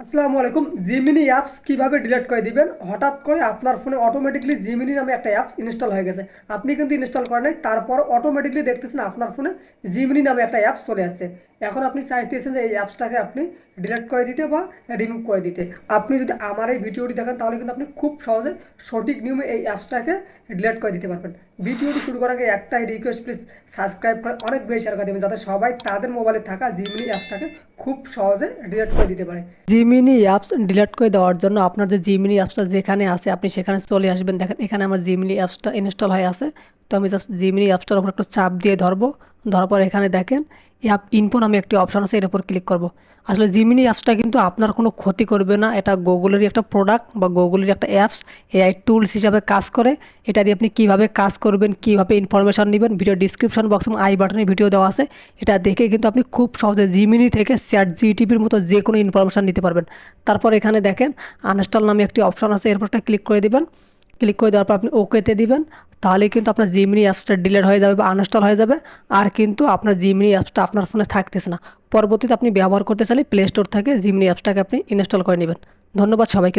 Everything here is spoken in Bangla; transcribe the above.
আসসালামু আলাইকুম। জিমিনি অ্যাপস কিভাবে ডিলিট করে দিবেন? হঠাৎ করে আপনার ফোনে অটোমেটিকলি জিমিনি নামে একটা অ্যাপস ইনস্টল হয়ে গেছে। আপনি কিন্তু ইনস্টল করেন নাই, তারপর অটোমেটিকলি দেখতেছেন আপনার ফোনে জিমিনি নামে একটা অ্যাপস চলে আসছে। এখন আপনি চাইতেছেন যে এই অ্যাপসটাকে আপনি ডিলিট করে দিতে বা রিমুভ করে দিতে। আপনি যদি আমার এই ভিডিওটি দেখেন তাহলে কিন্তু আপনি খুব সহজে সঠিক নিয়মে এই অ্যাপসটাকে ডিলিট করে দিতে পারবেন। ভিডিওটি শুরু করার আগে একটাই রিকোয়েস্ট, প্লিজ সাবস্ক্রাইব করে অনেক বেশি শেয়ার করে দেবেন যাতে সবাই তাদের মোবাইলে থাকা জিমিনি অ্যাপসটাকে খুব সহজে ডিলিট করে দিতে পারে। জিমিনি অ্যাপস ডিলিট করে দেওয়ার জন্য আপনার যে জিমিনি অ্যাপসটা যেখানে আছে আপনি সেখানে চলে আসবেন। দেখেন এখানে আমার জিমিনি অ্যাপসটা ইনস্টল হয়ে আছে। তো আমি জাস্ট জিমিনি অ্যাপসটার উপর একটু চাপ দিয়ে ধরবো। ধরার পর এখানে দেখেন অ্যাপ ইনফো নামে একটি অপশন আছে, এর উপর ক্লিক করব। আসলে জিমিনি অ্যাপসটা কিন্তু আপনার কোনো ক্ষতি করবে না। এটা গুগলেরই একটা প্রোডাক্ট বা গুগলের একটা অ্যাপস, এআই টুলস হিসাবে কাজ করে। এটা দিয়ে আপনি কীভাবে কাজ করবেন, কীভাবে ইনফরমেশন নেবেন, ভিডিও ডিসক্রিপশন বক্স এবং আই বাটনে ভিডিও দেওয়া আছে। এটা দেখে কিন্তু আপনি খুব সহজে জিমিনি থেকে চ্যাট জিটিপির মতো যে কোনো ইনফরমেশান নিতে পারবেন। তারপর এখানে দেখেন আনইনস্টল নামে একটি অপশন আছে, এরপর একটা ক্লিক করে দিবেন। ক্লিক করে দেওয়ার পর আপনি ওকেতে দিবেন। তাহলে কিন্তু আপনার জিমিনি অ্যাপসটা ডিলিট হয়ে যাবে বা আনইনস্টল হয়ে যাবে। আর কিন্তু আপনার জিমিনি অ্যাপসটা আপনার ফোনে থাকতেছে না। পরবর্তীতে আপনি ব্যবহার করতে চাইলে প্লে স্টোর থেকে জিমিনি অ্যাপসটাকে আপনি ইনস্টল করে নেবেন। ধন্যবাদ সবাইকে।